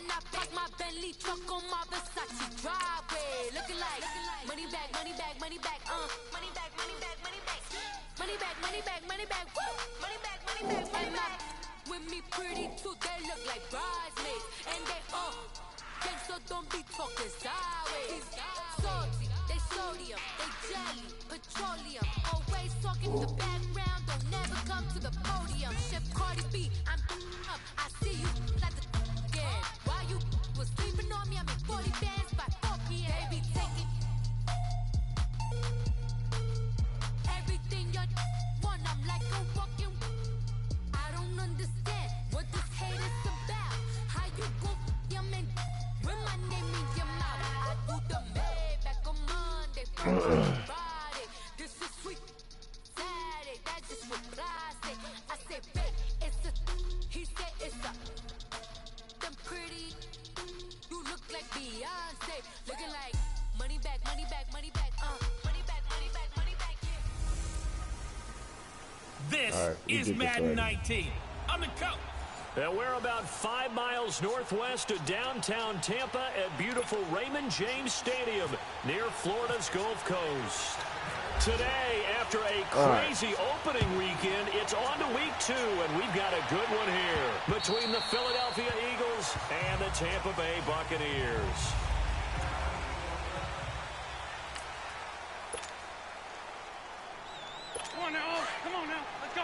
And I park my Bentley truck on my Versace driveway. Looking like money back, money back, money back, money back, money back, money back. Money back, money back, money back, woo! Money back, money back, money back. With me pretty too, they look like bridesmaids. And they so don't be talking sideways. Salty, they sodium, they jelly, petroleum. Always talking in the background, don't never come to the podium. Chef Cardi B, I'm up, I see you like the again. While you was sleeping on me, I made 40 bands by 4 p.m. Baby, take it. Everything you want, I'm like a walking. I don't understand what this hate is about. How you go your man when my name in your mouth? I do the Maybach on Monday, Friday. This is sweet Saturday. That's just what I say. I say, babe, it's a. He said it's a. Them pretty. You look like Beyonce, looking like money back, money back, money back, money back, money back, money back. Yeah. This is Madden 19. I'm the coach. And we're about 5 miles northwest of downtown Tampa at beautiful Raymond James Stadium near Florida's Gulf Coast. Today, after a crazy opening weekend, it's on to week 2, and we've got a good one here between the Philadelphia Eagles and the Tampa Bay Buccaneers. Come on now. Come on now. Let's go.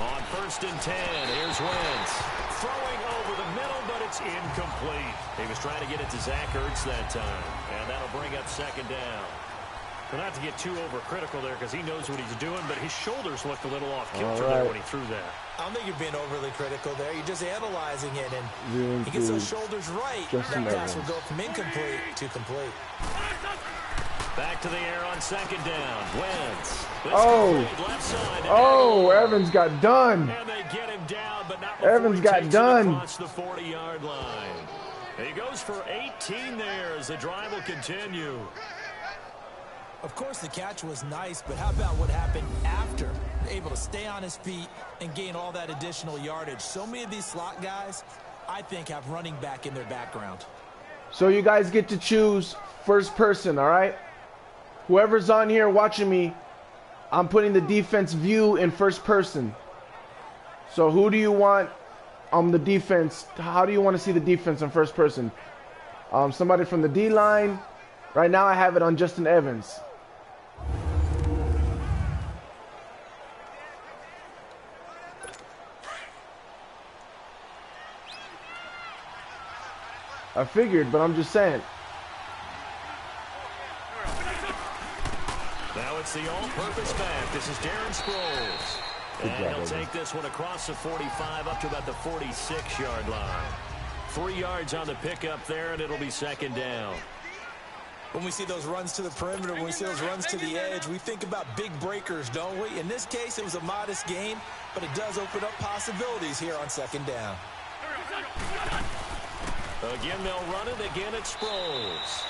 On 1st and 10, here's Wentz. Throwing over the middle, but it's incomplete. He was trying to get it to Zach Ertz that time, and that'll bring up 2nd down. But not to get too overcritical there because he knows what he's doing, but his shoulders looked a little off kilter there when he threw that. I don't think you're being overly critical there. You're just analyzing it, and he gets those shoulders right. That pass will go from incomplete to complete. Back to the air on 2nd down. Wentz. Left side. Evans got done. And they get him down, but not before Evans got done. Across the 40-yard line. He goes for 18 there as the drive will continue. Of course, the catch was nice, but how about what happened after? Able to stay on his feet and gain all that additional yardage. So many of these slot guys, I think, have running back in their background. So you guys get to choose first person, all right? Whoever's on here watching me, I'm putting the defense view in first person. So who do you want on the defense? How do you want to see the defense in first person? Somebody from the D-line. Right now I have it on Justin Evans. I figured, but I'm just saying. Now it's the all-purpose back. This is Darren Sproles. And he'll take this one across the 45 up to about the 46-yard line. 3 yards on the pickup there, and it'll be 2nd down. When we see those runs to the perimeter, when we see those runs to the edge, we think about big breakers, don't we? In this case, it was a modest game, but it does open up possibilities here on 2nd down. Again, they'll run it. Again, it's Sproles.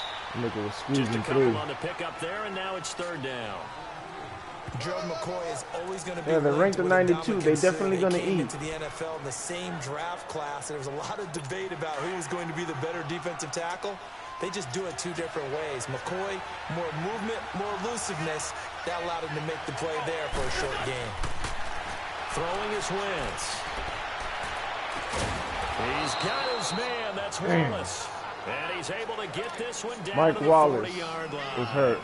Just a couple on the pickup there, and now it's 3rd down. Gerald McCoy is always going to be. Yeah, they're ranked at 92. They're definitely going to eat. Into the NFL in the same draft class. There was a lot of debate about who was going to be the better defensive tackle. They just do it 2 different ways. McCoy, more movement, more elusiveness. That allowed him to make the play there for a short game. Throwing his Wentz. He's got his man. That's Wallace. And he's able to get this one down Mike to the Wallace 40-yard line. was hurt.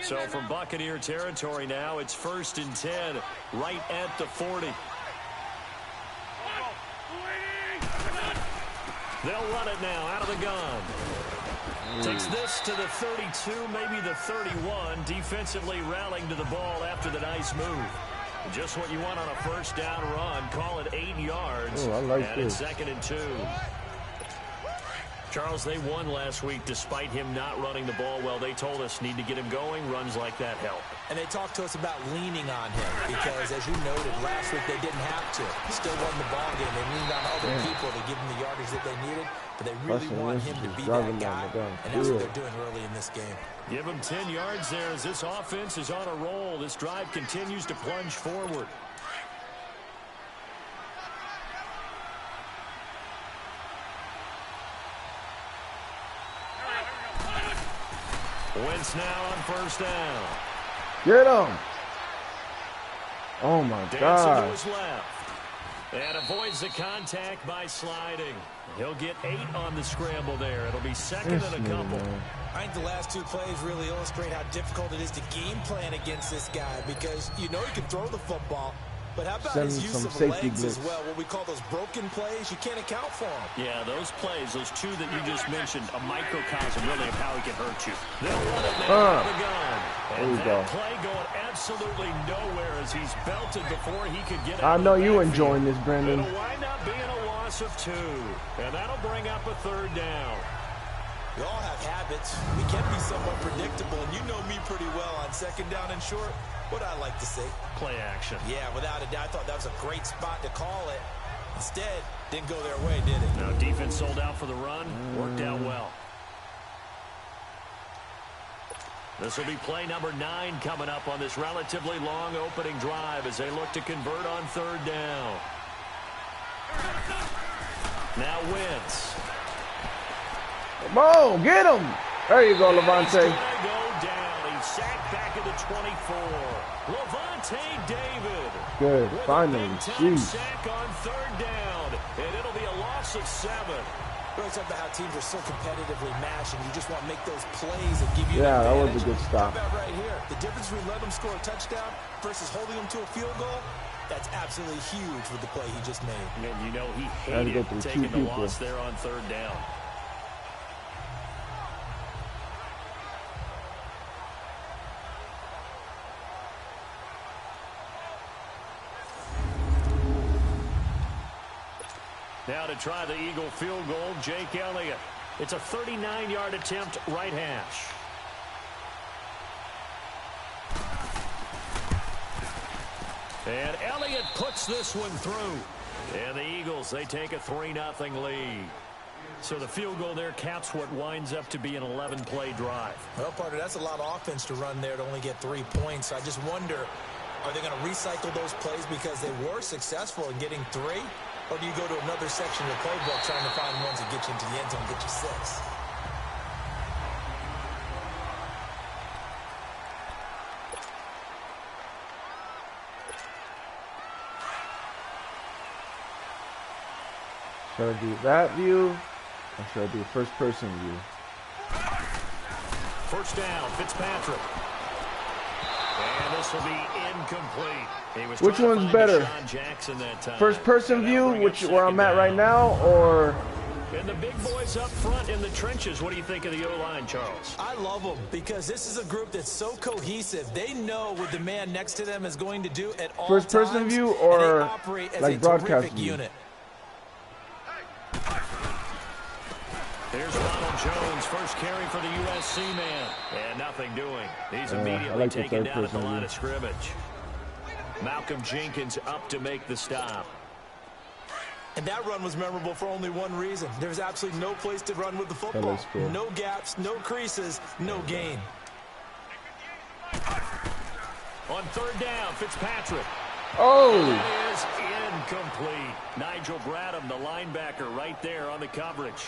So from Buccaneer territory now, it's 1st and 10, right at the 40. They'll run it now out of the gun. Takes this to the 32, maybe the 31. Defensively rallying to the ball after the nice move. Just what you want on a 1st down run. Call it 8 yards. Oh, I like and this. it's 2nd and 2. Charles, they won last week despite him not running the ball well. They told us need to get him going. Runs like that help. And they talked to us about leaning on him because, as you noted, last week they didn't have to. Still won the ball game. They leaned on other people to give them the yardage that they needed, but they really want him to be that guy, and that's what they're doing early in this game. Give him 10 yards there as this offense is on a roll. This drive continues to plunge forward. Wentz now on first down. Get him. Oh, my God. To his left. And avoids the contact by sliding. He'll get 8 on the scramble there. It'll be second and a couple. I think the last 2 plays really illustrate how difficult it is to game plan against this guy because you know he can throw the football. But how about his use of legs as well? What we call those broken plays, you can't account for them. Yeah, those plays, those 2 that you just mentioned, a microcosm really of how he can hurt you. They'll run it now out of the gun. And that play going absolutely nowhere as he's belted before he could get out. I know you enjoying this, Brandon. It'll wind up being a loss of 2. And that'll bring up a 3rd down. We all have habits. We can be somewhat predictable, and you know me pretty well on 2nd down and short. What I like to say. Play action. Yeah, without a doubt. I thought that was a great spot to call it. Instead, didn't go their way, did it? Now, defense sold out for the run. Worked out well. This will be play number 9 coming up on this relatively long opening drive as they look to convert on 3rd down. Now Wentz. Come on, get him. There you go, Levante. Sacked back at the 24. Levante David. Good, finally. Jeez. Sack on 3rd down, and it'll be a loss of 7. Really talk about how teams are so competitively matched, and you just want to make those plays that give you that advantage. was a good stop. How about right here? The difference between letting them score a touchdown versus holding them to a field goal, that's absolutely huge with the play he just made. And you know he hated taking the loss there on 3rd down. Now to try the Eagle field goal, Jake Elliott. It's a 39-yard attempt, right hash. And Elliott puts this one through. And the Eagles, they take a 3-0 lead. So the field goal there caps what winds up to be an 11-play drive. Well, partner, that's a lot of offense to run there to only get 3 points. I just wonder, are they going to recycle those plays because they were successful in getting 3? Or do you go to another section of the playbook trying to find ones that get you into the end zone, get you 6? Should I do that view? Or should I do first-person view? First down, Fitzpatrick. And this will be incomplete. Which one's better? First-person view, where I'm at right now, or... And the big boys up front in the trenches. What do you think of the O-line, Charles? I love them because this is a group that's so cohesive. They know what the man next to them is going to do at all times. First-person view or like broadcast view? Unit. Here's Ronald Jones, first carry for the USC man. And nothing doing. He's immediately taken down at the line of scrimmage. Malcolm Jenkins up to make the stop. And that run was memorable for only one reason. There's absolutely no place to run with the football. No gaps, no creases, no gain. On 3rd down, Fitzpatrick. Oh! It is incomplete. Nigel Bradham, the linebacker, right there on the coverage.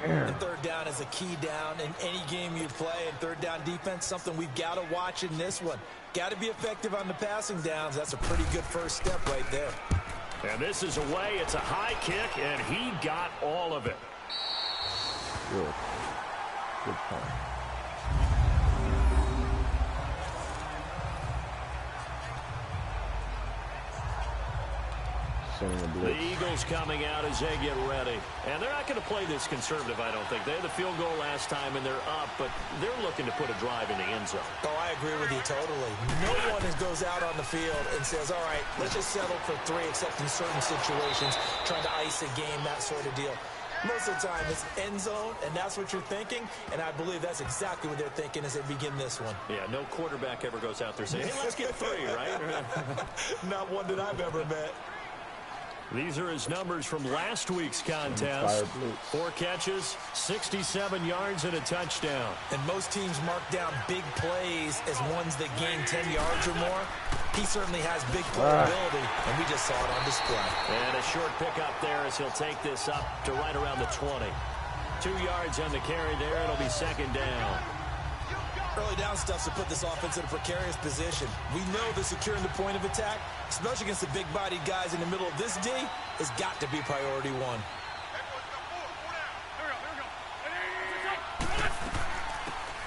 And 3rd down is a key down in any game you play. And 3rd down defense, something we've got to watch in this one. Got to be effective on the passing downs. That's a pretty good first step right there. And this is away. It's a high kick, and he got all of it. Good. Good point. The Eagles coming out as they get ready. And they're not going to play this conservative, I don't think. They had the field goal last time, and they're up, but they're looking to put a drive in the end zone. Oh, I agree with you totally. No one goes out on the field and says, all right, let's just settle for 3, except in certain situations, trying to ice a game, that sort of deal. Most of the time, it's end zone, and that's what you're thinking, and I believe that's exactly what they're thinking as they begin this one. Yeah, no quarterback ever goes out there saying, hey, let's get 3, right? Not one that I've ever met. These are his numbers from last week's contest. 4 catches, 67 yards, and a touchdown. And most teams mark down big plays as ones that gain 10 yards or more. He certainly has big playability, and we just saw it on display. And a short pickup there as he'll take this up to right around the 20. 2 yards on the carry there. It'll be second down. Early down stuff to put this offense in a precarious position. We know that securing the point of attack, especially against the big-bodied guys in the middle of this D, has got to be priority 1.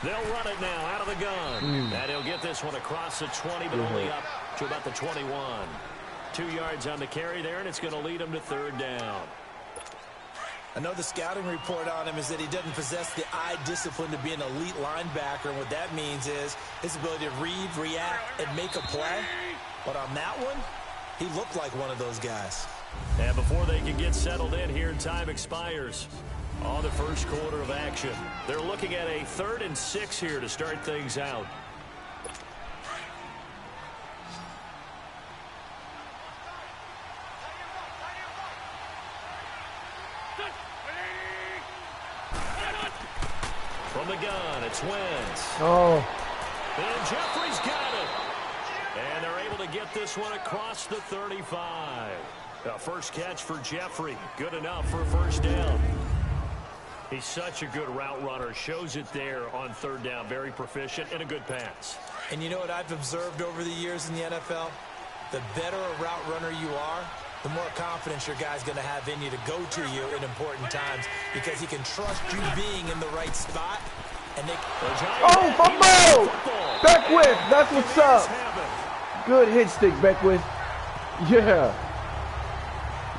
They'll run it now out of the gun. And he'll get this one across the 20, but only up to about the 21. 2 yards on the carry there, and it's going to lead him to third down. I know the scouting report on him is that he doesn't possess the eye discipline to be an elite linebacker, and what that means is his ability to read, react, and make a play. But on that one, he looked like one of those guys. And before they can get settled in here, time expires on the first quarter of action. They're looking at a 3rd and 6 here to start things out. From the gun, it's Wentz. Oh. And Jeffrey's got it. And they're able to get this one across the 35. The first catch for Jeffrey. Good enough for a first down. He's such a good route runner. Shows it there on third down. Very proficient and a good pass. And you know what I've observed over the years in the NFL? The better a route runner you are, the more confidence your guy's going to have in you to go to you in important times because he can trust you being in the right spot. And they fumble! Beckwith, that's what's up. Good hit stick, Beckwith. Yeah.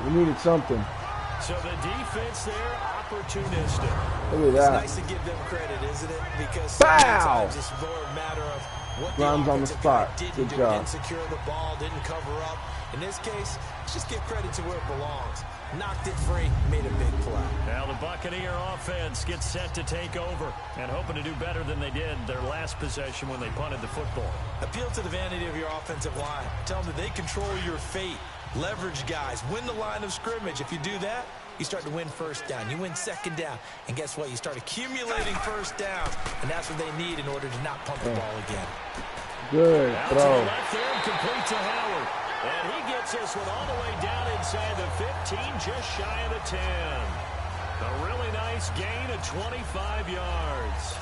We needed something. So the defense there, opportunistic. Look at that. It's nice to give them credit, isn't it? Because sometimes it's more a matter of what Grimes on the spot. didn't Good do. job. Didn't secure the ball, didn't cover up. In this case, let's just give credit to where it belongs. Knocked it free, made a big play. Now the Buccaneer offense gets set to take over and hoping to do better than they did their last possession when they punted the football. Appeal to the vanity of your offensive line. Tell them that they control your fate. Leverage guys. Win the line of scrimmage. If you do that, you start to win first down. You win second down. And guess what? You start accumulating first downs. And that's what they need in order to not pump the ball again. Good out throw. To the left there and complete to Howard. And he gets this one all the way down inside the 15, just shy of the 10. A really nice gain of 25 yards.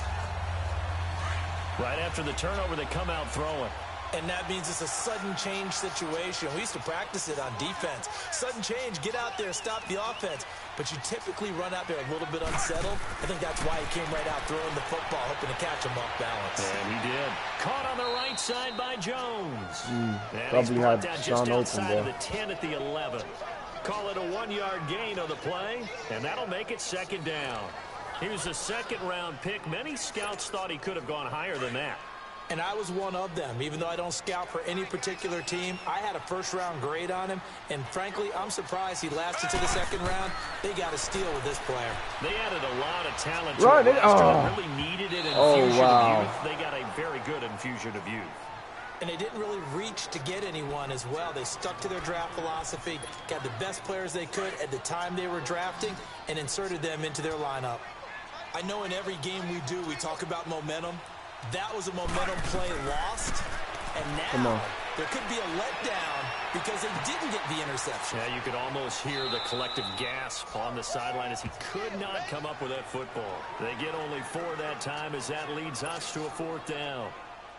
Right after the turnover, they come out throwing. And that means it's a sudden change situation. We used to practice it on defense. Sudden change, get out there, stop the offense. But you typically run out there a little bit unsettled. I think that's why he came right out throwing the football, hoping to catch him off balance. And he did. Caught on the right side by Jones. And he's brought down just Sean outside open, of the 10 at the 11. Call it a 1-yard gain on the play, and that'll make it second down. He was a second-round pick. Many scouts thought he could have gone higher than that. And I was one of them. Even though I don't scout for any particular team, I had a first-round grade on him. And frankly, I'm surprised he lasted to the second round. They got a steal with this player. They added a lot of talent to the roster. Really needed an infusion of youth. They got a very good infusion of youth. And they didn't really reach to get anyone as well. They stuck to their draft philosophy, got the best players they could at the time they were drafting, and inserted them into their lineup. I know in every game we do, we talk about momentum. That was a momentum play lost, and now there could be a letdown because they didn't get the interception. Yeah, you could almost hear the collective gasp on the sideline as he could not come up with that football. They get only 4 that time as that leads us to a 4th down.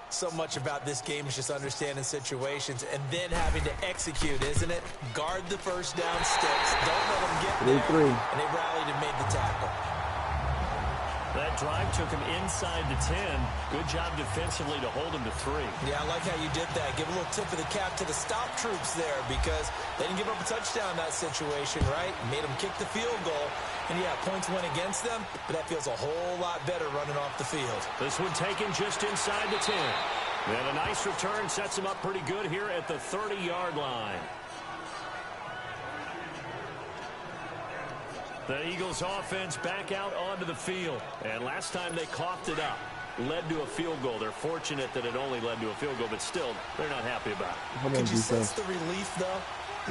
So much about this game is just understanding situations and then having to execute, isn't it? Guard the first down sticks. Don't let them get there. And they rallied and made the tackle. That drive took him inside the 10. Good job defensively to hold him to 3. Yeah, I like how you did that. Give a little tip of the cap to the stop troops there because they didn't give up a touchdown in that situation, right? Made them kick the field goal. And, yeah, points went against them, but that feels a whole lot better running off the field. This one taken just inside the 10. And a nice return sets him up pretty good here at the 30-yard line. The Eagles offense back out onto the field. And last time they coughed it up, led to a field goal. They're fortunate that it only led to a field goal, but still, they're not happy about it. Could you sense the relief, though,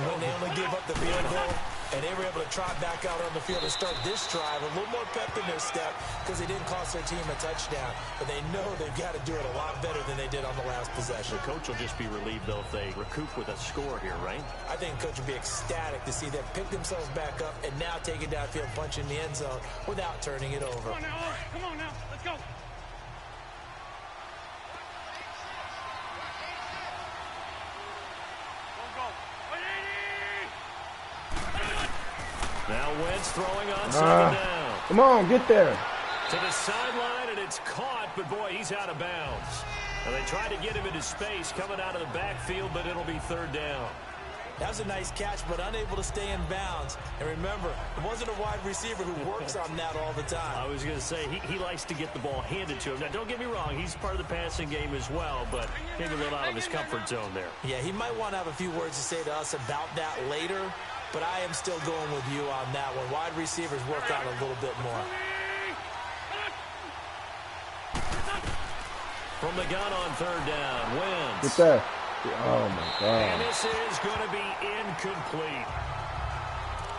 when they only gave up the field goal? And they were able to trot back out on the field and start this drive a little more pep in their step because they didn't cost their team a touchdown. But they know they've got to do it a lot better than they did on the last possession. The coach will just be relieved, though, if they recoup with a score here, right? I think the coach will be ecstatic to see them pick themselves back up and now take it downfield, punch in the end zone without turning it over. Come on now. Let's go. Now Wentz throwing on second down. Come on, get there. To the sideline, and it's caught, but boy, he's out of bounds. Now they tried to get him into space coming out of the backfield, but it'll be third down. That was a nice catch, but unable to stay in bounds. And remember, it wasn't a wide receiver who works on that all the time. I was going to say, he likes to get the ball handed to him. Now, don't get me wrong, he's part of the passing game as well, but maybe a little out of his comfort zone there. Yeah, he might want to have a few words to say to us about that later, but I am still going with you on that one. Wide receivers work out a little bit more. From the gun on third down, Wentz. Get there. Oh, my God. And this is going to be incomplete.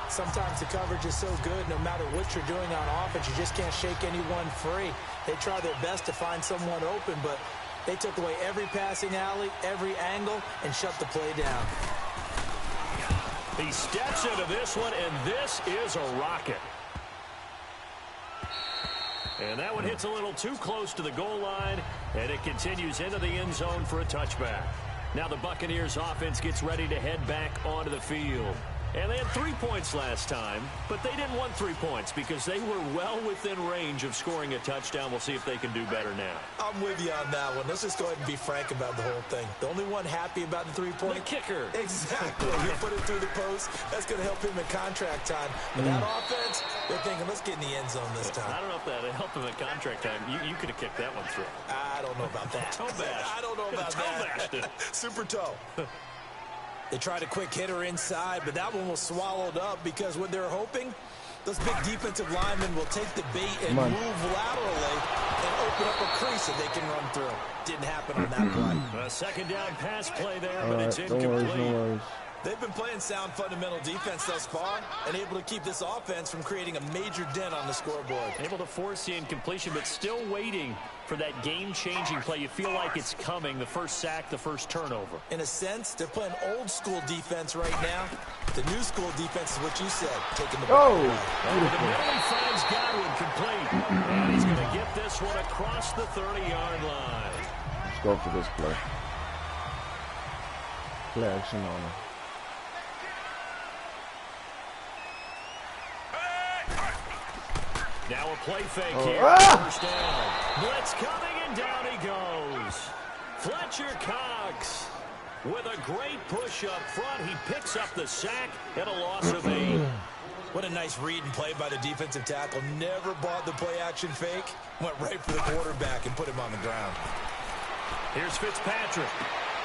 Sometimes the coverage is so good, no matter what you're doing on offense, you just can't shake anyone free. They try their best to find someone open, but they took away every passing alley, every angle, and shut the play down. He steps into this one, and this is a rocket. And that one hits a little too close to the goal line, and it continues into the end zone for a touchback. Now the Buccaneers offense gets ready to head back onto the field. And they had 3 points last time, but they didn't want 3 points because they were well within range of scoring a touchdown. We'll see if they can do better now. I'm with you on that one. Let's just go ahead and be frank about the whole thing. The only one happy about the 3-point. The kicker. Exactly. You put it through the post. That's going to help him in contract time. But that offense, they're thinking, let's get in the end zone this time. I don't know if that helped him in contract time. You could have kicked that one through. I don't know about that. Toe bash. I don't know about that. Super toe. They tried a quick hitter inside, but that one was swallowed up because what they're hoping, those big defensive linemen will take the bait and move laterally and open up a crease that they can run through. Didn't happen on that play. A second down pass play there, but it's incomplete. No worries. They've been playing sound fundamental defense thus far and able to keep this offense from creating a major dent on the scoreboard. Able to force the incompletion, but still waiting for that game-changing play. You feel like it's coming, the first sack, the first turnover. In a sense, they're playing old-school defense right now. The new school defense is what you said, taking the ball. Over the middle, he finds Godwin complete. And he's going to get this one across the 30-yard line. Let's go for this play. Play action on him. Now a play fake here. First down. Blitz coming, and down he goes. Fletcher Cox with a great push up front. He picks up the sack and a loss of 8. What a nice read and play by the defensive tackle. Never bought the play action fake. Went right for the quarterback and put him on the ground. Here's Fitzpatrick.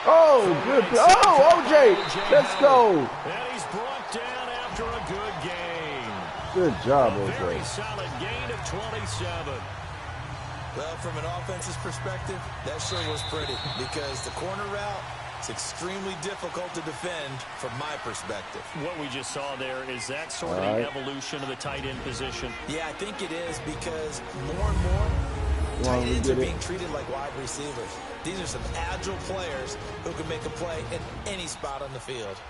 Oh, good. Oh, OJ. Let's go. And he's brought down after a good game. Good job, A OJ. very solid gain of 27. Well, from an offense's perspective, that sure was pretty because the corner route is extremely difficult to defend from my perspective. What we just saw there, is that sort of the evolution of the tight end position? Yeah, I think it is because more and more tight ends are being treated like wide receivers. These are some agile players who can make a play in any spot on the field.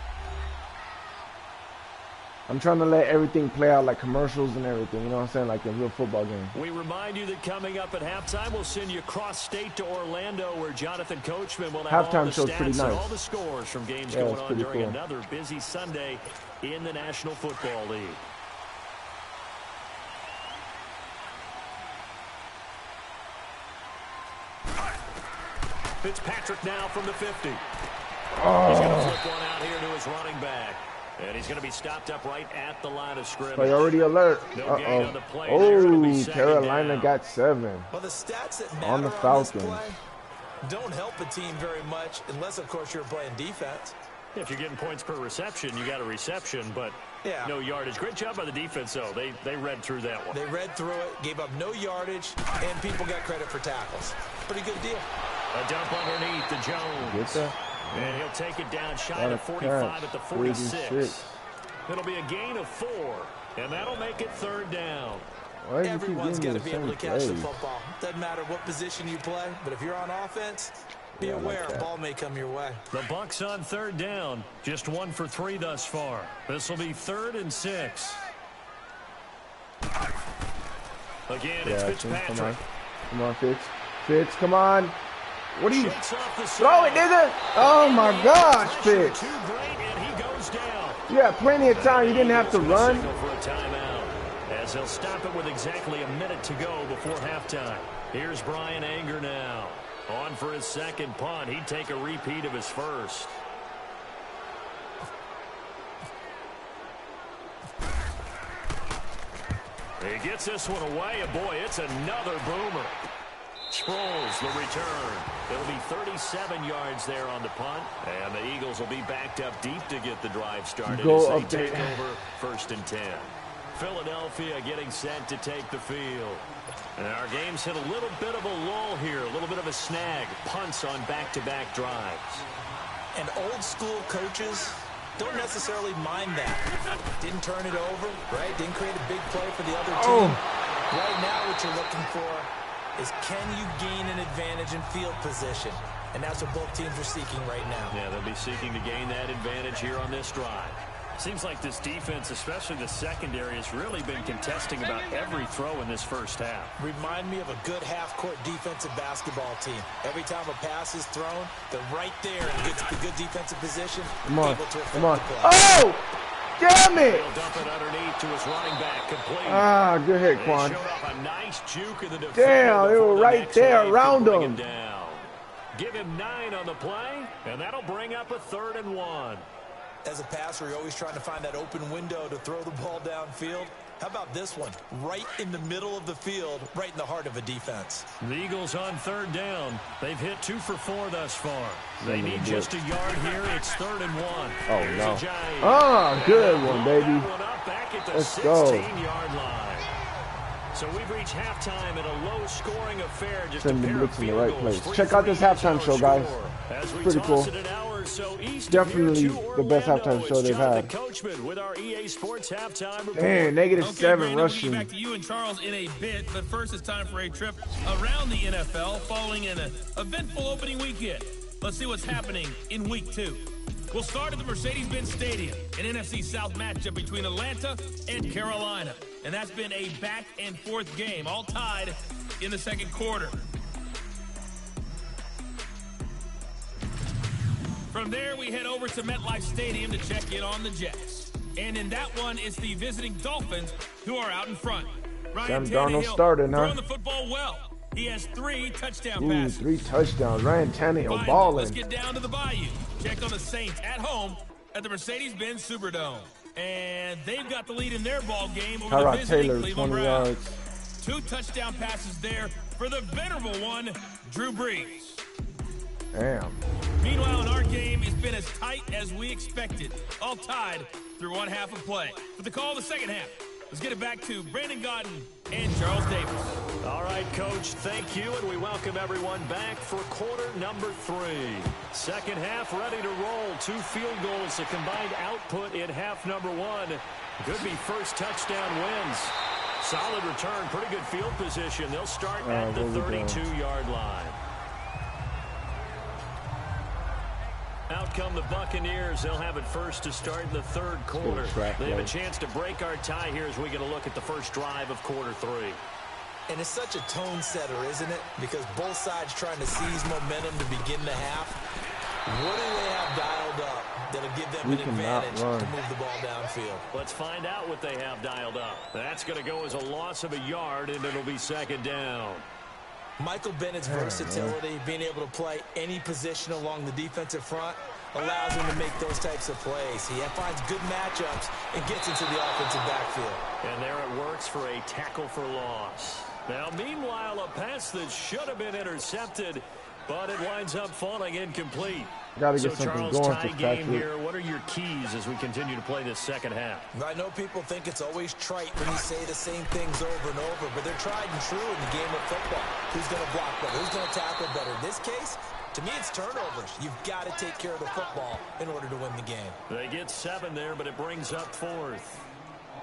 I'm trying to let everything play out like commercials and everything, you know what I'm saying, like a real football game. We remind you that coming up at halftime, we'll send you cross-state to Orlando, where Jonathan Coachman will have all the stats and all the scores from games going on during another busy Sunday in the National Football League. Fitzpatrick now from the 50. He's going to flip one out here to his running back. And he's going to be stopped up right at the line of scrimmage. Priority alert. No gain on the play. Oh, Carolina got 7 well, the stats that matter on the Falcons. On this play don't help a team very much unless, of course, you're playing defense. If you're getting points per reception, you got a reception, but Yeah. No yardage. Great job by the defense, though. They read through that one. They read through it, gave up no yardage, and people got credit for tackles. Pretty good deal. A dump underneath to Jones. Get that. And he'll take it down shy of 45 at the 46. It'll be a gain of 4, and that'll make it 3rd down. Everyone's got to be able to catch the football. Doesn't matter what position you play, but if you're on offense, be aware a ball may come your way. The Bucs on 3rd down. Just 1 for 3 thus far. This will be 3rd and 6. Again, it's Fitzpatrick. Come on, Fitz. Fitz, come on. What are you? Throw it, nigga. Oh, my gosh, Fitz. Too great, and he goes down. You had plenty of time. You didn't have to run. For a timeout, as they'll stop it with exactly a minute to go before halftime. Here's Brian Anger now. On for his 2nd punt. He'd take a repeat of his first. He gets this one away, and boy, it's another boomer. Sproles, the return. It'll be 37 yards there on the punt, and the Eagles will be backed up deep to get the drive started as they take over 1st and 10. Philadelphia getting set to take the field. And our game's hit a little bit of a lull here, a little bit of a snag. Punts on back-to-back drives. And old-school coaches don't necessarily mind that. Didn't turn it over, right? Didn't create a big play for the other team. Right now what you're looking for is can you gain an advantage in field position? And that's what both teams are seeking right now. Yeah, they'll be seeking to gain that advantage here on this drive. Seems like this defense, especially the secondary, has really been contesting about every throw in this first half. Remind me of a good half-court defensive basketball team. Every time a pass is thrown, they're right there and gets the good defensive position. Come on, come on. Play. Oh! Damn it! He'll dump it underneath to his running back, complete. Ah, good hit, Quan. They showed off a nice juke in the defense. Damn, they were right there around him. Give him 9 on the play, and that'll bring up a 3rd and 1. As a passer, you're always trying to find that open window to throw the ball downfield. How about this one? Right in the middle of the field, right in the heart of a defense. The Eagles on 3rd down. They've hit 2 for 4 thus far. They need just a yard here. It's 3rd and 1. Oh, Here's no. a giant. Ah, good one, baby. One up back at the Let's go. 16-yard line. So we've reached halftime in a low-scoring affair. Just Send the a pair blitz of in the field right goals. place. Check out this halftime show, guys. As we Pretty cool. toss it an hour or so east Definitely of here to the best Orlando, halftime show it's they've Jonathan had. Coachman with our EA Sports halftime report. Damn, -7 Brandon, rushing. We'll get back to you and Charles in a bit, but first it's time for a trip around the NFL following an eventful opening weekend. Let's see what's happening in Week 2. We'll start at the Mercedes-Benz Stadium, an NFC South matchup between Atlanta and Carolina. And that's been a back-and-forth game, all tied in the 2nd quarter. From there, we head over to MetLife Stadium to check in on the Jets. And in that one, it's the visiting Dolphins who are out in front. Ryan Sam Darnold Tannehill starting, huh? throwing the football well. He has 3 touchdown Ooh, passes. 3 touchdowns. Ryan Tannehill Finally, balling. let's get down to the Bayou. Check on the Saints at home at the Mercedes-Benz Superdome. And they've got the lead in their ball game over the Tyrod visiting Taylor, Cleveland 20 Browns. yards. 2 touchdown passes there for the venerable one, Drew Brees. Damn. Meanwhile, in our game, it's been as tight as we expected. All tied through 1 half of play. For the call of the 2nd half, let's get it back to Brandon Godden and Charles Davis. All right, Coach, thank you, and we welcome everyone back for quarter number 3. 2nd half ready to roll. 2 field goals, a combined output in half number 1. Could be first touchdown wins. Solid return, pretty good field position. They'll start at the 32-yard line. Out come the Buccaneers. They'll have it first to start the 3rd quarter. They have a chance to break our tie here as we get a look at the first drive of quarter 3. And it's such a tone setter, isn't it? Because both sides trying to seize momentum to begin the half. What do they have dialed up that'll give them an advantage to move the ball downfield? Let's find out what they have dialed up. That's going to go as a loss of a yard, and it'll be 2nd down. Michael Bennett's versatility, being able to play any position along the defensive front, allows him to make those types of plays. He finds good matchups and gets into the offensive backfield. And there it works for a tackle for loss. Now, meanwhile, a pass that should have been intercepted But it winds up falling incomplete. Gotta get So, something Charles, going, tie game Fitzpatrick. here. What are your keys as we continue to play this second half? I know people think it's always trite when you say the same things over and over, but they're tried and true in the game of football. Who's going to block better? Who's going to tackle better? In this case, to me, it's turnovers. You've got to take care of the football in order to win the game. They get 7 there, but it brings up 4th.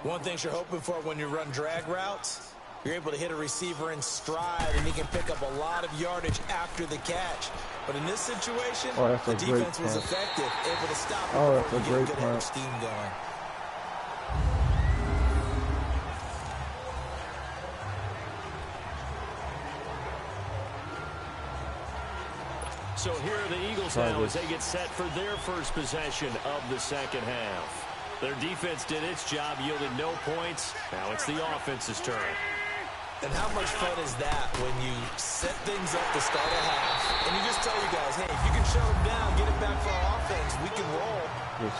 One thing you're hoping for when you run drag routes, you're able to hit a receiver in stride, and he can pick up a lot of yardage after the catch. But in this situation, the defense was effective, able to stop it before you get a good head of steam going. So here are the Eagles now as they get set for their first possession of the second half. Their defense did its job, yielded no points. Now it's the offense's turn. And how much fun is that when you set things up to start a half, and you just tell you guys, hey, if you can shut them down, get it back for our offense, we can roll.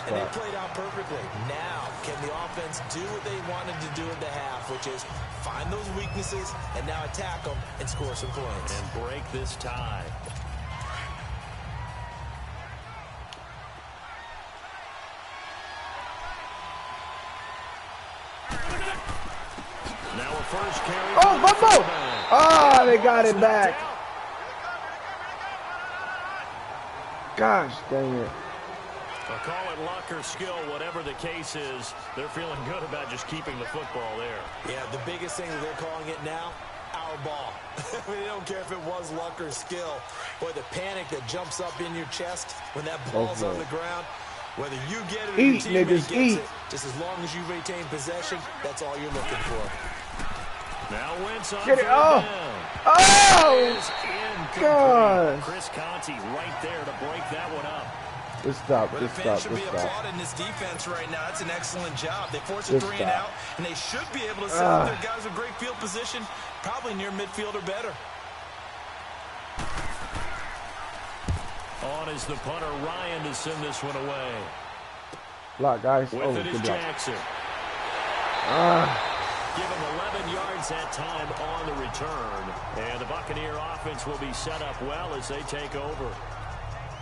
And they played out perfectly. Now, can the offense do what they wanted to do in the half, which is find those weaknesses and now attack them and score some points. And break this tie. Now a first carry. Oh, Bumbo! Ah, they got it back. Gosh, dang it. I'll call it luck or skill, whatever the case is. They're feeling good about just keeping the football there. Yeah, the biggest thing that they're calling it now, our ball. They don't care if it was luck or skill. Boy, the panic that jumps up in your chest when that ball's on the ground, whether you get it or your teammate gets it, just as long as you retain possession, that's all you're looking for. Now Wentz on get it. Oh! God. Chris Conti right there to break that one up. Just stop. Just stop. Should be applauded in this defense right now. That's an excellent job. They force a 3 and out, and they should be able to set up their guys with great field position, probably near midfield or better. On is the punter Ryan to send this one away. Block, guys. With it is good block. Jackson. Give him 11 yards that time on the return. And the Buccaneer offense will be set up well as they take over.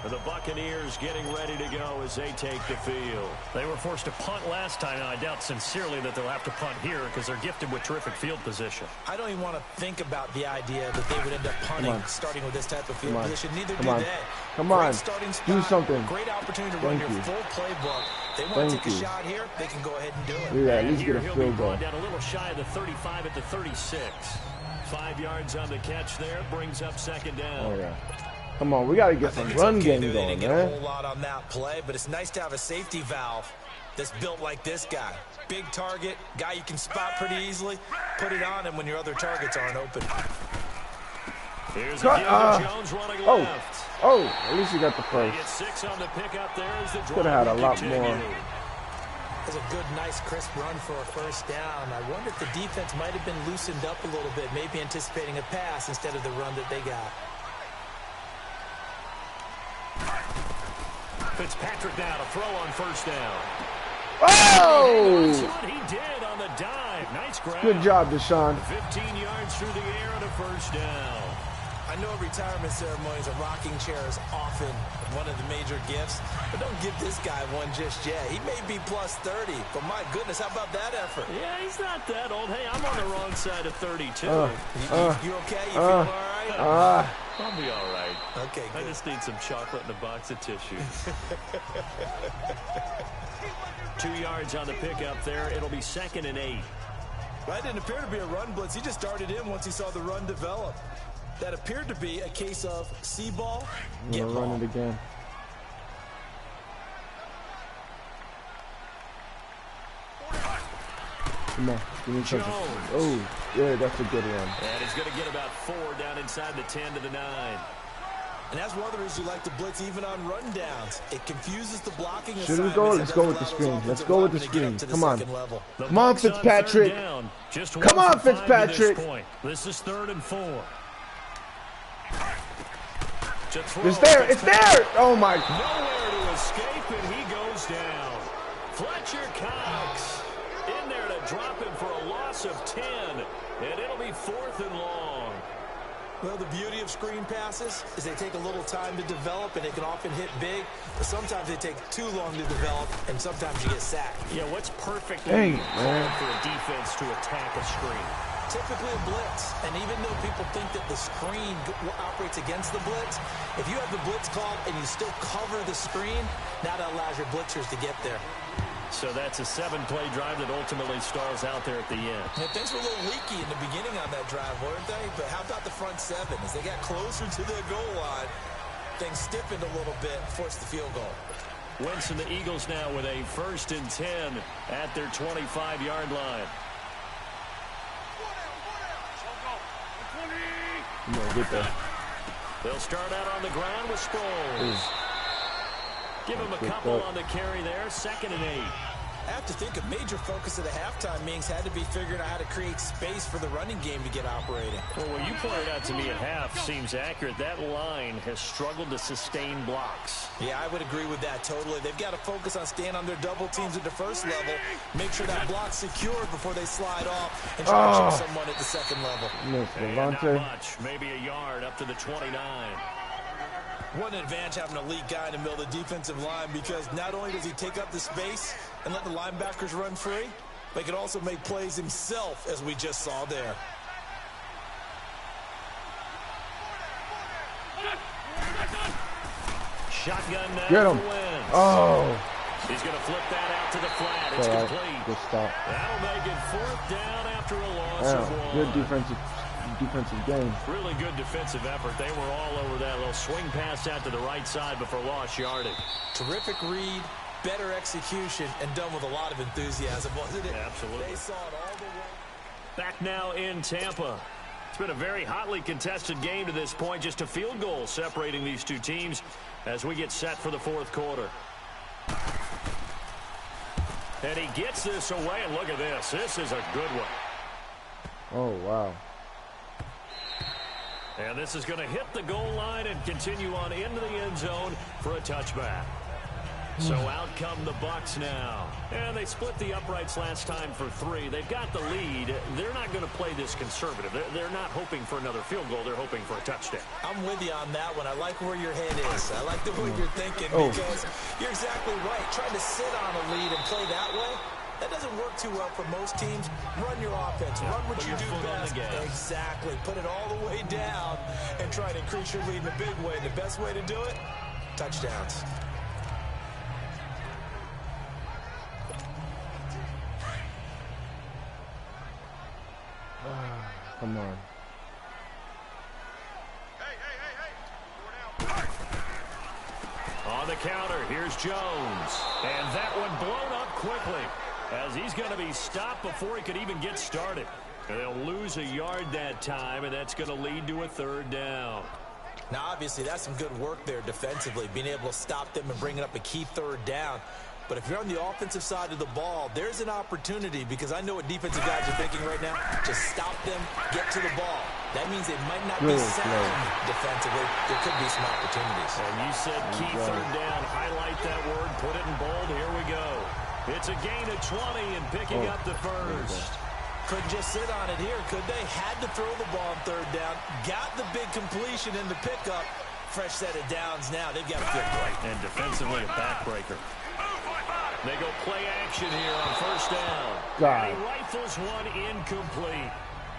The Buccaneers getting ready to go as they take the field. They were forced to punt last time, and I doubt sincerely that they'll have to punt here because they're gifted with terrific field position. I don't even want to think about the idea that they would end up punting starting with this type of field position. Neither do they. Come on. Do something. Great opportunity to run your full playbook. They want to take a shot here, they can go ahead and do it. Yeah, at least get a field goal. Down a little shy of the 35 at the 36. 5 yards on the catch there, brings up second down. Oh, yeah. Come on, we got to get some run game going, man. They didn't get a whole lot on that play, but it's nice to have a safety valve that's built like this guy. Big target, guy you can spot pretty easily. Put it on him when your other targets aren't open. Here's Jones running left. Oh, at least you got the first. Get 6 on the pickup there as the could have had a lot more. That's a good, nice, crisp run for a first down. I wonder if the defense might have been loosened up a little bit, maybe anticipating a pass instead of the run that they got. Fitzpatrick now to throw on first down. Oh! That's what he did on the dive. Nice grab. Good job, Deshaun. 15 yards through the air and a first down. I know retirement ceremonies, a rocking chair is often one of the major gifts, but don't give this guy one just yet. He may be plus 30, but my goodness, how about that effort? Yeah, he's not that old. Hey, I'm on the wrong side of 32. You okay? You feel all right? I'll be all right. Okay, good. I just need some chocolate and a box of tissues. 2 yards on the pickup there. It'll be 2nd and 8. That didn't appear to be a run blitz. He just started in once he saw the run develop. That appeared to be a case of see ball, get ball. Run it again. Come on, give me something. Oh, yeah, that's a good run. And he's going to get about 4 down inside the 10 to the 9. And that's one of the reasons you like to blitz even on run downs. It confuses the blocking. Should we go? Let's go with the screen. Let's go with the screen. Come on. Come on, Fitzpatrick. Come on, Fitzpatrick. This is 3rd and 4. It's there. It's there. Oh, my. Nowhere to escape, and he goes down. Fletcher Cox in there to drop him for a loss of 10, and it'll be 4th and long. Well, the beauty of screen passes is they take a little time to develop, and they can often hit big, but sometimes they take too long to develop, and sometimes you get sacked. Yeah, what's perfect Dang, for a defense to attack a screen? Typically a blitz, and even though people think that the screen operates against the blitz, if you have the blitz called and you still cover the screen, now that allows your blitzers to get there. So that's a 7-play drive that ultimately stalls out there at the end. Yeah, things were a little leaky in the beginning on that drive, weren't they? But how about the front seven? As they got closer to the goal line, things stiffened a little bit, forced the field goal. Wentz and the Eagles now with a 1st and 10 at their 25-yard line. Get there. They'll start out on the ground with Sproles. Give him a couple on the carry there. 2nd and 8. I have to think a major focus of the halftime meetings had to be figuring out how to create space for the running game to get operating. Well, what you pointed out to me at half seems accurate. That line has struggled to sustain blocks. Yeah, I would agree with that totally. They've got to focus on staying on their double teams at the first level, make sure that block's secured before they slide off, and try to chip someone at the second level. Not much, maybe a yard up to the 29. What an advantage having an elite guy in the middle of the defensive line, because not only does he take up the space and let the linebackers run free, but he can also make plays himself, as we just saw there. Shotgun now. Get him. Oh. He's going to flip that out to the flat. It's complete. Good stop. That'll make it 4th down after a loss of 1. Good defensive game. Really good defensive effort. They were all over that little swing pass out to the right side before lost yardage. Terrific read, better execution, and done with a lot of enthusiasm, wasn't it? Absolutely. They saw it all the way. Back now in Tampa. It's been a very hotly contested game to this point. Just a field goal separating these two teams as we get set for the 4th quarter. And he gets this away, and look at this. This is a good one. Oh, wow. And this is going to hit the goal line and continue on into the end zone for a touchback. So out come the Bucs now. And they split the uprights last time for 3. They've got the lead. They're not going to play this conservative. They're not hoping for another field goal. They're hoping for a touchdown. I'm with you on that one. I like where your head is. I like the way you're thinking, because you're exactly right. Trying to sit on a lead and play that way, that doesn't work too well for most teams. Run your offense. Run what you do best. Exactly. Put it all the way down and try to increase your lead in a big way. The best way to do it, touchdowns. Come on. On the counter, here's Jones. And that one blown up quickly, as he's going to be stopped before he could even get started. And they'll lose a yard that time, and that's going to lead to a 3rd down. Now, obviously, that's some good work there defensively, being able to stop them and bringing up a key 3rd down. But if you're on the offensive side of the ball, there's an opportunity, because I know what defensive guys are thinking right now. Just stop them, get to the ball. That means they might not be sound defensively. There could be some opportunities. And you said key 3rd down. Highlight that word. Put it in bold. Here we go. It's a gain of 20 and picking up the 1st. Couldn't just sit on it here, could they? Had to throw the ball on 3rd down. Got the big completion in the pickup. Fresh set of downs now. They've got to feel great. And defensively, a backbreaker. They go play action here on 1st down. And he rifles one incomplete.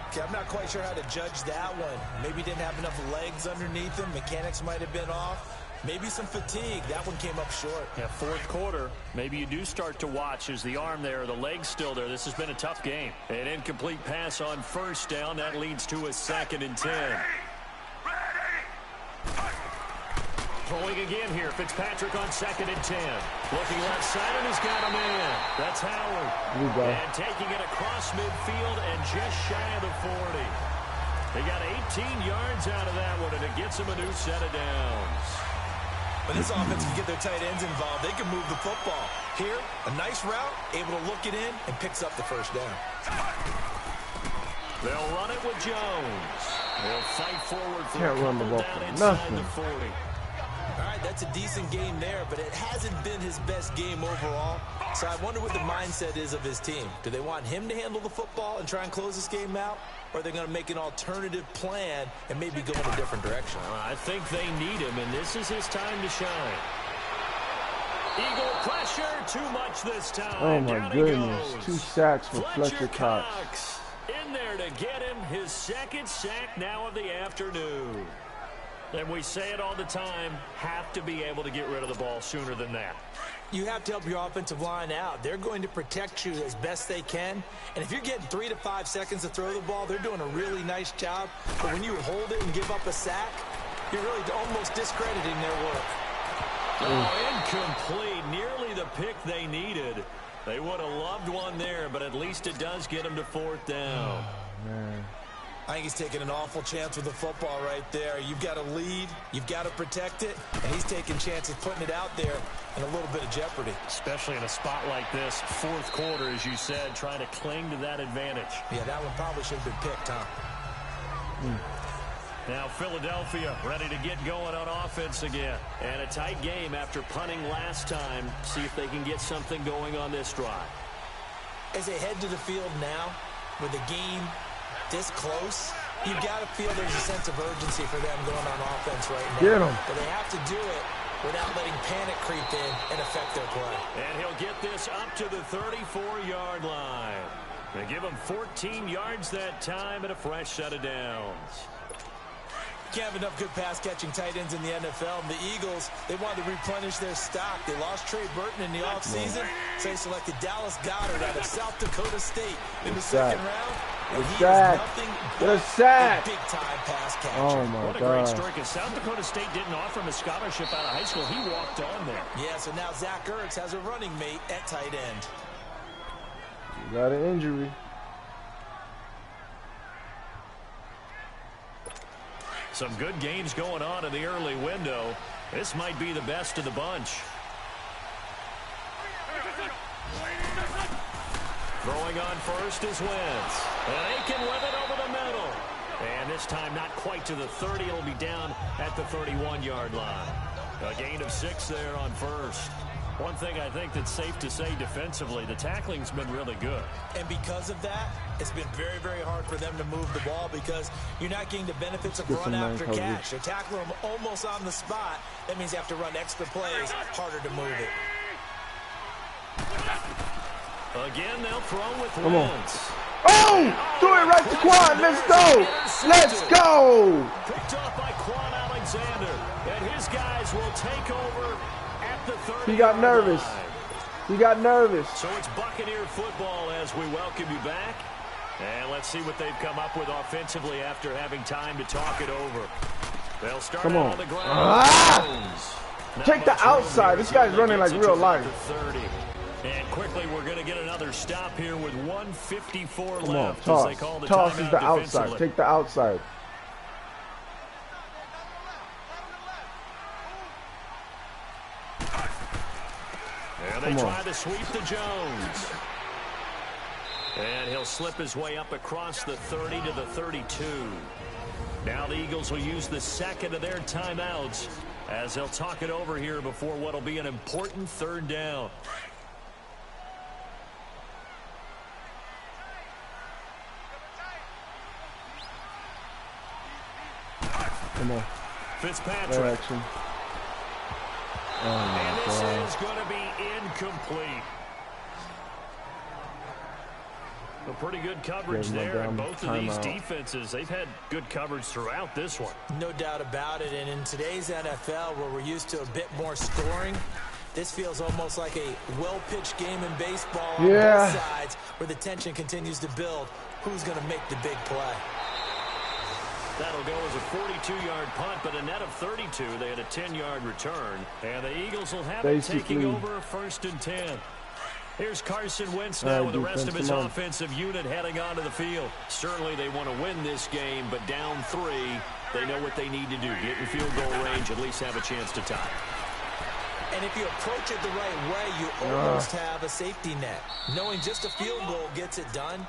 Okay, I'm not quite sure how to judge that one. Maybe didn't have enough legs underneath him. Mechanics might have been off. Maybe some fatigue. That one came up short. Yeah, 4th quarter. Maybe you do start to watch as the arm there, the leg's still there. This has been a tough game. An incomplete pass on 1st down. That leads to a 2nd and 10. Throwing again here. Fitzpatrick on 2nd and 10. Looking left side, and he's got a man. That's Howard. And taking it across midfield and just shy of the 40. They got 18 yards out of that one, and it gets them a new set of downs. When this offense can get their tight ends involved, they can move the football. Here, a nice route, able to look it in, and picks up the 1st down. They'll run it with Jones. They'll fight forward for Can't run the ball for nothing. The 40. All right, right, that's a decent game there, but it hasn't been his best game overall. So I wonder what the mindset is of his team. Do they want him to handle the football and try and close this game out? Or are they going to make an alternative plan and maybe go in a different direction? I think they need him, and this is his time to shine. Eagle pressure, too much this time. Oh, my goodness. 2 sacks for Fletcher Cox. In there to get him his second sack now of the afternoon. And we say it all the time, have to be able to get rid of the ball sooner than that. You have to help your offensive line out. They're going to protect you as best they can. And if you're getting 3 to 5 seconds to throw the ball, they're doing a really nice job. But when you hold it and give up a sack, you're really almost discrediting their work. Oh, incomplete. Nearly the pick they needed. They would have loved one there, but at least it does get them to 4th down. Oh, man. I think he's taking an awful chance with the football right there. You've got to lead, you've got to protect it, and he's taking chances putting it out there in a little bit of jeopardy. Especially in a spot like this, 4th quarter, as you said, trying to cling to that advantage. Yeah, that one probably should have been picked, huh? Now Philadelphia ready to get going on offense again. And a tight game after punting last time. See if they can get something going on this drive. As they head to the field now, with the game this close, you've got to feel there's a sense of urgency for them going on offense right now. Get 'em. But they have to do it without letting panic creep in and affect their play. And he'll get this up to the 34-yard line. They give him 14 yards that time and a fresh set of downs. Can't have enough good pass-catching tight ends in the NFL. And the Eagles, they wanted to replenish their stock. They lost Trey Burton in the offseason, so they selected Dallas Goedert out of South Dakota State in the second round. And he is nothing but a big-time pass catcher. Oh, my What a great story, because South Dakota State didn't offer him a scholarship out of high school. He walked on there. Yeah, so now Zach Ertz has a running mate at tight end. You got an injury. Some good games going on in the early window. This might be the best of the bunch. Throwing on first is Wentz. And they can whip it over the middle. And this time not quite to the 30. It'll be down at the 31-yard line. A gain of 6 there on first. One thing I think that's safe to say defensively, the tackling's been really good. And because of that, it's been very, very hard for them to move the ball because you're not getting the benefits of run after catch. They're tackling them almost on the spot. That means you have to run extra plays, harder to move it. Again, they'll throw with Wentz. Oh! Threw it right to Quan. Let's go! Let's go! Picked off by Quan Alexander. And his guys will take over at the 30. He got nervous. He got nervous. So it's Buccaneer football as we welcome you back. And let's see what they've come up with offensively after having time to talk it over. They'll start out on the ground. Take the outside. This guy's running like real life. 30. And quickly, we're going to get another stop here with 1:54 Come on, left. toss. As they call the Toss is timeout the outside. defensively. Take the outside. And they try to sweep to Jones. And he'll slip his way up across the 30 to the 32. Now the Eagles will use the second of their timeouts as they'll talk it over here before what will be an important 3rd down. Come on. Fitzpatrick. Direction. And this is going to be incomplete. A pretty good coverage there, and both of these defenses, they've had good coverage throughout this one. No doubt about it, and in today's NFL, where we're used to a bit more scoring, this feels almost like a well-pitched game in baseball on both sides, where the tension continues to build. Who's going to make the big play? That'll go as a 42-yard punt, but a net of 32. They had a 10-yard return, and the Eagles will have it taking over 1st and 10. Here's Carson Wentz now with the rest of his offensive unit heading onto the field. Certainly they want to win this game, but down 3, they know what they need to do. Get in field goal range, at least have a chance to tie. And if you approach it the right way, you almost have a safety net. Knowing just a field goal gets it done,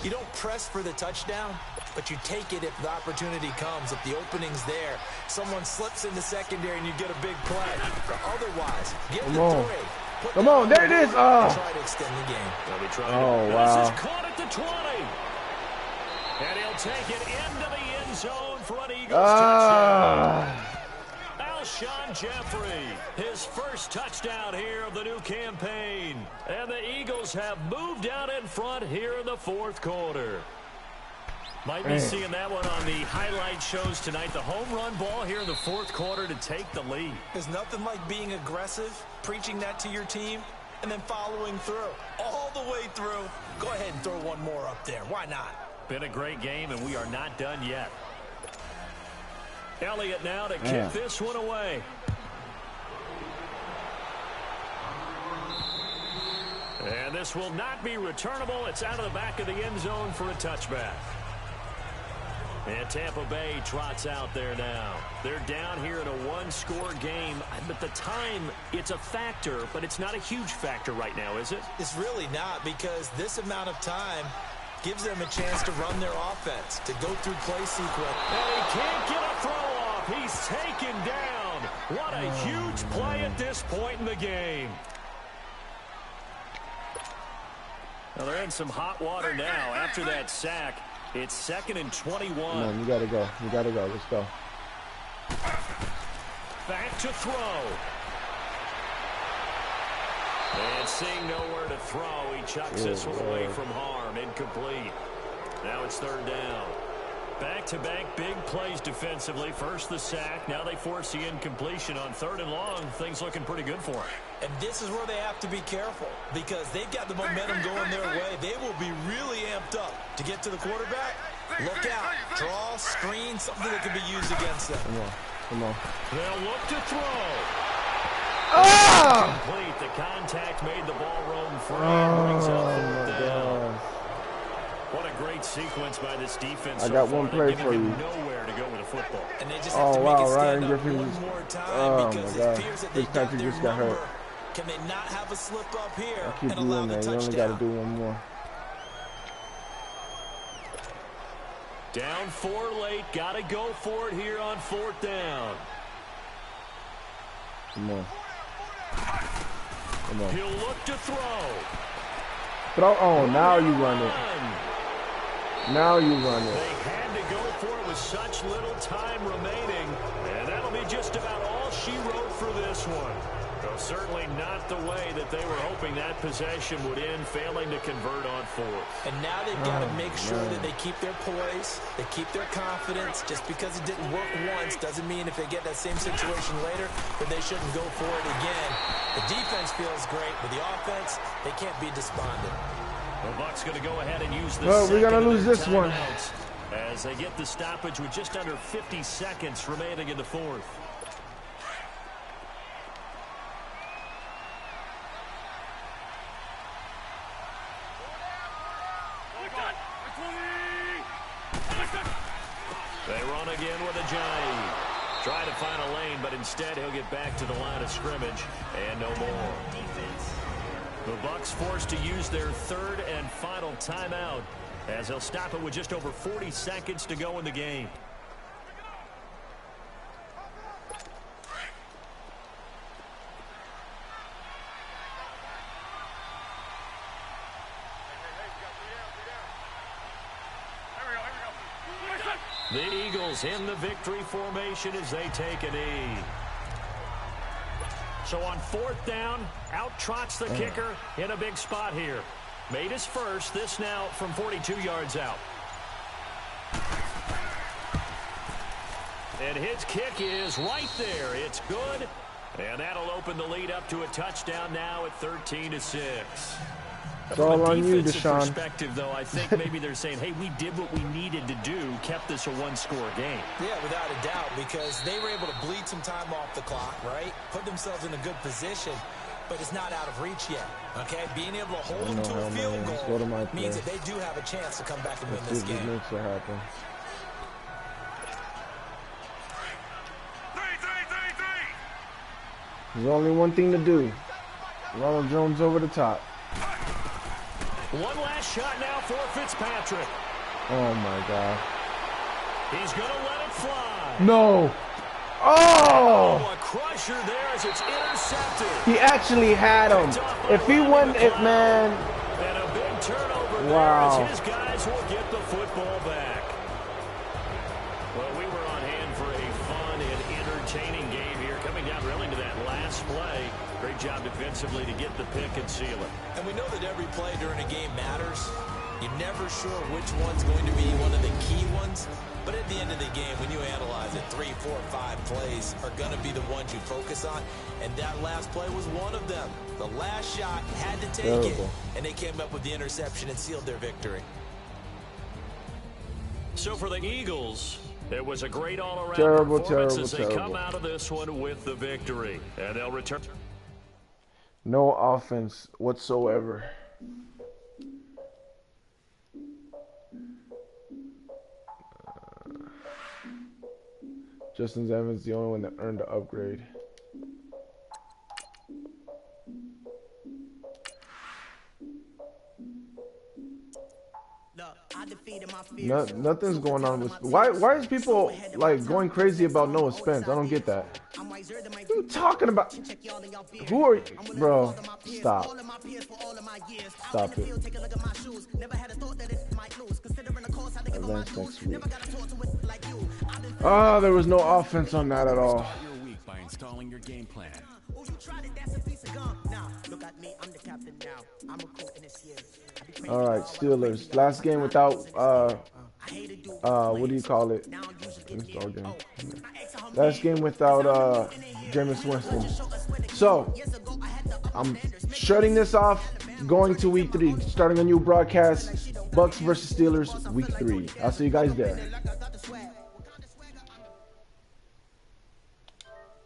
You don't press for the touchdown, but you take it if the opportunity comes, if the opening's there. Someone slips in the secondary and you get a big play. But otherwise, get the 3. Come on, there it is. Oh. Try to extend the game. Oh, wow. This is caught at the 20. And he'll take it into the end zone for an Eagles touchdown. Alshon Jeffrey, his first touchdown here of the new campaign. And the Eagles have moved out in front here in the fourth quarter. Might be seeing that one on the highlight shows tonight. The home run ball here in the fourth quarter to take the lead. There's nothing like being aggressive, preaching that to your team, and then following through. All the way through. Go ahead and throw one more up there. Why not? Been a great game, and we are not done yet. Elliott now to kick this one away. And this will not be returnable. It's out of the back of the end zone for a touchback. And Tampa Bay trots out there now. They're down here in a one-score game. But the time, it's a factor, but it's not a huge factor right now, is it? It's really not, because this amount of time gives them a chance to run their offense, to go through play sequence. And he can't get a throw off. He's taken down. What a huge play at this point in the game. Now they're in some hot water now after that sack. It's 2nd and 21. Come on, you gotta go. You gotta go. Let's go. Back to throw. And seeing nowhere to throw, he chucks this one away from harm. Incomplete. Now it's 3rd down. Back-to-back big plays defensively. First the sack. Now they force the incompletion on 3rd and long. Things looking pretty good for them. And this is where they have to be careful, because they've got the momentum going their way. They will be really amped up to get to the quarterback. Look out. Draw, screen, something that can be used against them. Come on. Come on. They'll look to throw. Ah! Complete. The contact made the ball roam free. Brings up 4th down. What a great sequence by this defense. I got one play for you. Nowhere to go with a football. And they just have to make it stand up one more time, because it appears that they got their number. Can they not have a slip up here and allow the touchdown? You only got to do one more. Down 4 late. Got to go for it here on 4th down. Come on. Come on. He'll look to throw. Throw. Oh, now you run it. Now you run it. They had to go for it with such little time remaining. And that'll be just about all she wrote for this one. Though certainly not the way that they were hoping that possession would end, failing to convert on 4th. And now they've got to make sure that they keep their poise, they keep their confidence. Just because it didn't work once doesn't mean if they get that same situation later that they shouldn't go for it again. The defense feels great, but the offense, they can't be despondent. The Bucs going to go ahead and use this. Well, we're going to lose this one. As they get the stoppage with just under 50 seconds remaining in the 4th. They run again with a Johnny. Try to find a lane, but instead he'll get back to the line of scrimmage and no more. The Bucs forced to use their 3rd and final timeout, as they'll stop it with just over 40 seconds to go in the game. The Eagles in the victory formation as they take a knee. So on 4th down, out trots the kicker in a big spot here. Made his first, this now from 42 yards out. And his kick is right there. It's good. And that'll open the lead up to a touchdown now at 13-6. It's all on you, Deshaun. Perspective, though, I think maybe they're saying, hey, we did what we needed to do, kept this a one-score game. Yeah, without a doubt, because they were able to bleed some time off the clock, right? Put themselves in a good position, but it's not out of reach yet, okay? Being able to hold them to a field goal means that they do have a chance to come back and win this game. Makes it happen. There's only one thing to do. Ronald Jones over the top. One last shot now for Fitzpatrick. Oh, my God. He's going to let it fly. No. Oh! A crusher there as it's intercepted. He actually had him. If he wouldn't, man. And a big turnover wow. there as his guys will get the football back. Well, we were on hand for a fun and entertaining game here. Coming down really to that last play. Great job defensively to get the pick and seal it. And we know that every play during a game matters. You're never sure which one's going to be one of the key ones. But at the end of the game, when you analyze it, 3, 4, 5 plays are going to be the ones you focus on. And that last play was one of them. The last shot had to take it. And they came up with the interception and sealed their victory. So for the Eagles, it was a great all-around performance as they come out of this one with the victory. And they'll return. No offense whatsoever. Justin Evans the only one that earned the upgrade. Nothing's going on with. Why is people like going crazy about Noah Spence? I don't get that. What are you talking about? Who are you, bro? Stop. Stop it. Advance next week. Oh, there was no offense on that at all. By installing your game plan. All right, Steelers. Last game without what do you call it? Last game without Jameis Winston. So I'm shutting this off. Going to week 3, starting a new broadcast. Bucs versus Steelers, week 3. I'll see you guys there.